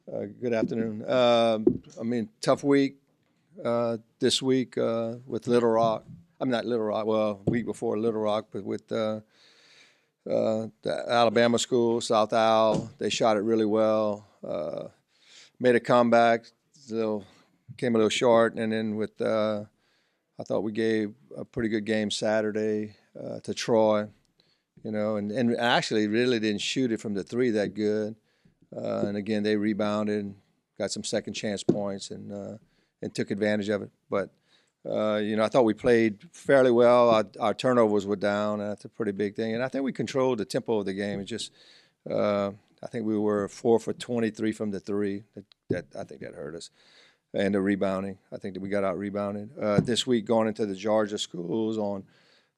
Good afternoon. Tough week this week with Little Rock. I'm not Little Rock. Well, week before Little Rock, but with the Alabama school, South Al. They shot it really well. Made a comeback. Came a little short, and then with I thought we gave a pretty good game Saturday to Troy. And actually really didn't shoot it from the three that good. And again, they rebounded, got some second chance points, and took advantage of it. But I thought we played fairly well. Our turnovers were down, and that's a pretty big thing. And I think we controlled the tempo of the game. It just, I think we were 4 for 23 from the three. That I think that hurt us. And the rebounding, I think that we got out rebounded. This week, going into the Georgia schools on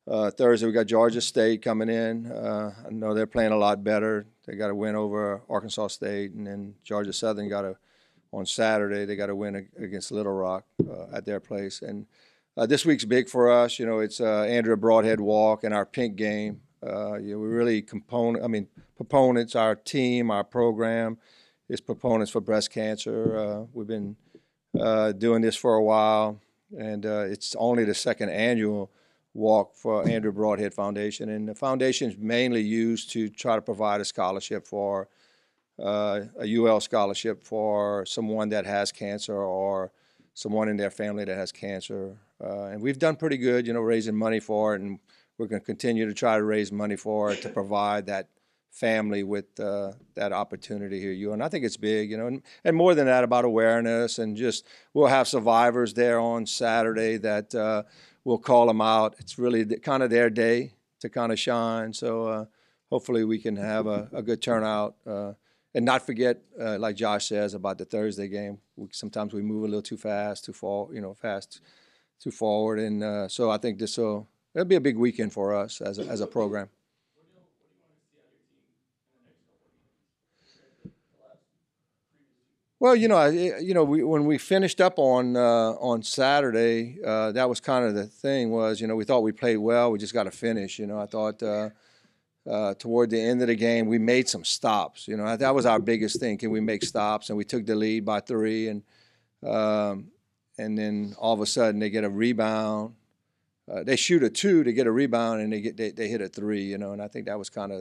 Thursday, we got Georgia State coming in. I know they're playing a lot better. They got a win over Arkansas State, and then Georgia Southern on Saturday. They got a win against Little Rock at their place. And this week's big for us. It's Garry Brodhead walk and our pink game. We're really proponents. Our team, our program is proponents for breast cancer. We've been doing this for a while, and it's only the second annual walk for Garry Brodhead Foundation, and the foundation is mainly used to try to provide a scholarship for a UL scholarship for someone that has cancer or someone in their family that has cancer, and we've done pretty good, raising money for it, and we're going to continue to try to raise money for it to provide that family with that opportunity here. And I think it's big, and more than that, about awareness, and just we'll have survivors there on Saturday that we'll call them out. It's really kind of their day to kind of shine. So hopefully we can have a good turnout and not forget, like Josh says, about the Thursday game. Sometimes we move a little too fast, too forward. And so I think it'll be a big weekend for us as a program. Well, when we finished up on Saturday, that was kind of the thing was, we thought we played well. We just got to finish. I thought toward the end of the game, we made some stops. That was our biggest thing. Can we make stops? And we took the lead by 3, and then all of a sudden they get a rebound. They shoot a 2 to get a rebound, and they hit a 3. And I think that was kind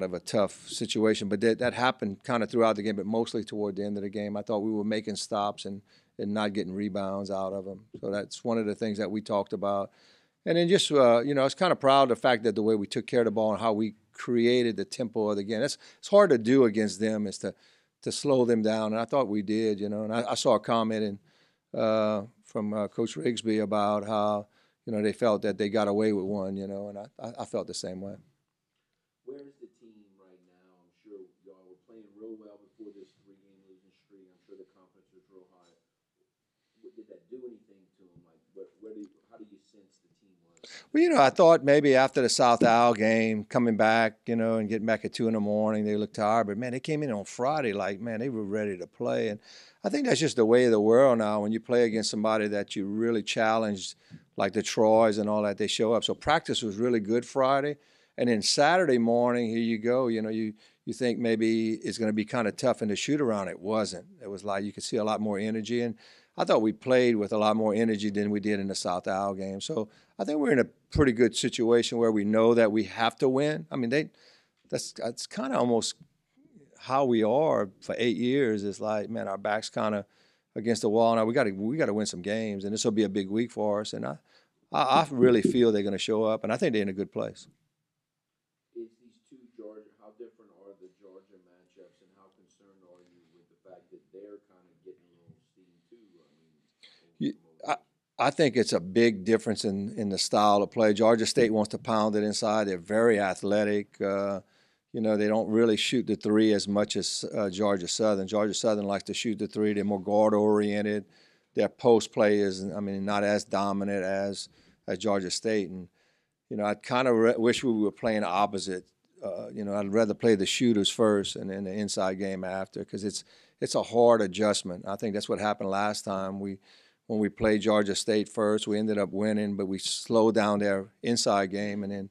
of a tough situation, but that happened kind of throughout the game, but mostly toward the end of the game. I thought we were making stops and not getting rebounds out of them. So that's one of the things that we talked about. And then just, I was kind of proud of the fact that the way we took care of the ball and how we created the tempo of the game. It's hard to do against them, is to slow them down, and I thought we did, And I saw a comment from Coach Rigsby about how, they felt that they got away with one, and I felt the same way. Where is the team right now? I'm sure y'all were playing real well before this 3-game losing streak. I'm sure the confidence was real high. Did that do anything to them? How do you sense the team was? Well, I thought maybe after the South Al game, coming back, and getting back at 2 in the morning, they looked tired. But, man, they came in on Friday they were ready to play. And I think that's just the way of the world now. When you play against somebody that you really challenged, like the Troys and all that, they show up. So practice was really good Friday. And then Saturday morning, here you go. You think maybe it's going to be kind of tough in the shoot around. It wasn't. It was like you could see a lot more energy. And I thought we played with a lot more energy than we did in the South Al game. So I think we're in a pretty good situation where we know that we have to win. That's kind of almost how we are for 8 years. It's like, man, our back's kind of against the wall now. We got to win some games, and this will be a big week for us. And I really feel they're going to show up, and I think they're in a good place. How different are the Georgia matchups, and how concerned are you with the fact that they're kind of getting a little steam too? I think it's a big difference in the style of play. Georgia State wants to pound it inside. They're very athletic. They don't really shoot the 3 as much as Georgia Southern. Georgia Southern likes to shoot the 3. They're more guard-oriented. Their post play is, not as dominant as Georgia State. And, I kind of wish we were playing opposite. I'd rather play the shooters first and then the inside game after, because it's a hard adjustment. I think that's what happened last time. When we played Georgia State first, we ended up winning, but we slowed down their inside game, and then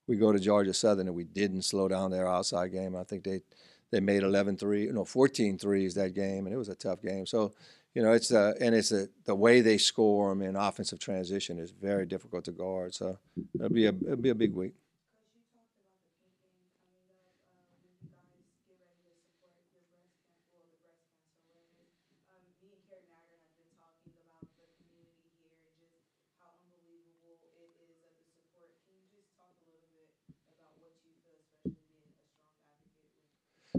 we go to Georgia Southern and we didn't slow down their outside game. I think they made 14 threes that game, and it was a tough game. So, it's the way they score them in offensive transition is very difficult to guard. So it'll be a big week.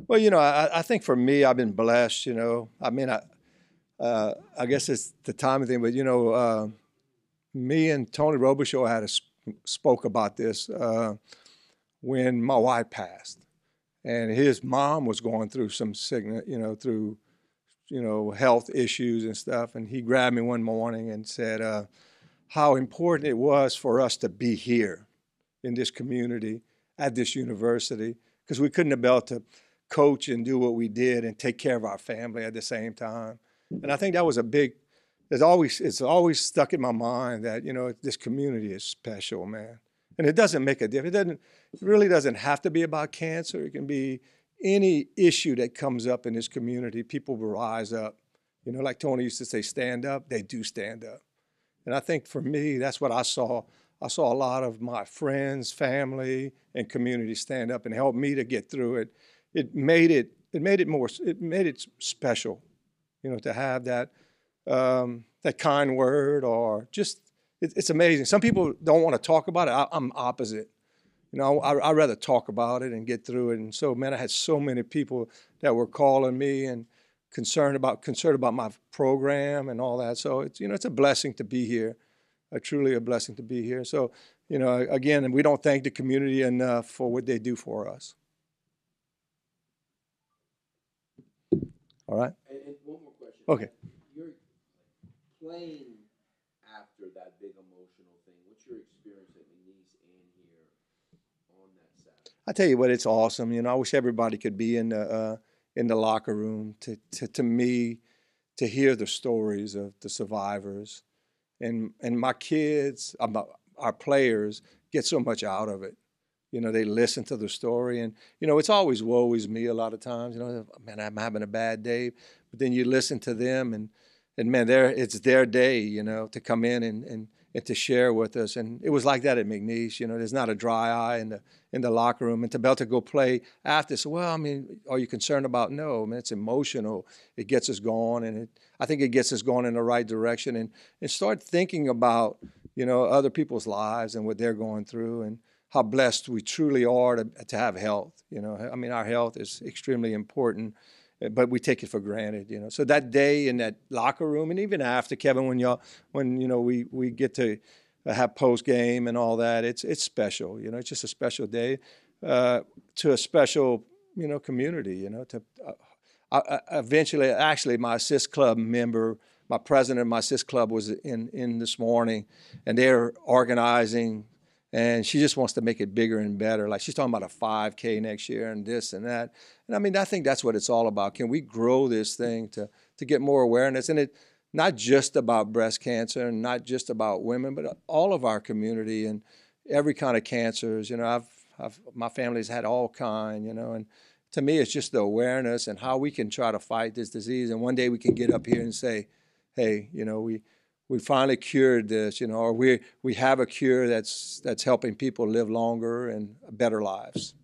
Well, I think for me, I've been blessed. I mean, I guess it's the timing thing, but me and Tony Robichaux spoke about this when my wife passed, and his mom was going through some sickness, through health issues and stuff, and he grabbed me one morning and said how important it was for us to be here in this community at this university, because we couldn't have been able to coach and do what we did and take care of our family at the same time. And I think that was it's always stuck in my mind that, this community is special, man. And it doesn't make a difference. It really doesn't have to be about cancer. It can be any issue that comes up in this community. People will rise up. Like Tony used to say, stand up. They do stand up. And I think for me, that's what I saw. I saw a lot of my friends, family, and community stand up and help me to get through it. It made it special, to have that kind word, or just it's amazing. Some people don't want to talk about it. I'm opposite. I'd rather talk about it and get through it. And so, man, I had so many people that were calling me and concerned about my program and all that. So it's a blessing to be here, truly a blessing to be here. So, again, we don't thank the community enough for what they do for us. All right. And one more question. Okay. You're playing after that big emotional thing. What's your experience at McNeese and here on that Saturday? I tell you what, it's awesome. I wish everybody could be in the locker room to me, to hear the stories of the survivors, and my kids, our players, get so much out of it. They listen to the story, and it's always woe is me a lot of times. Man, I'm having a bad day, but then you listen to them, and man, it's their day, to come in and to share with us. And it was like that at McNeese. There's not a dry eye in the locker room, and to be able to go play after. So, well, I mean, are you concerned about? No, man, it's emotional. It gets us going, and I think it gets us going in the right direction, and start thinking about other people's lives and what they're going through, and how blessed we truly are to have health. I mean, our health is extremely important, but we take it for granted. So that day in that locker room, and even after, Kevin, when we get to have post game and all that, it's special. It's just a special day to a special community. Eventually, actually, my assist club member, my president of my assist club, was in this morning, and they're organizing. And she just wants to make it bigger and better. Like, she's talking about a 5K next year and this and that. And I mean, I think that's what it's all about. Can we grow this thing to get more awareness? And it not just about breast cancer and not just about women, but all of our community and every kind of cancers. My family's had all kind, and to me, it's just the awareness and how we can try to fight this disease. And one day we can get up here and say, hey, we finally cured this, or we have a cure that's helping people live longer and better lives.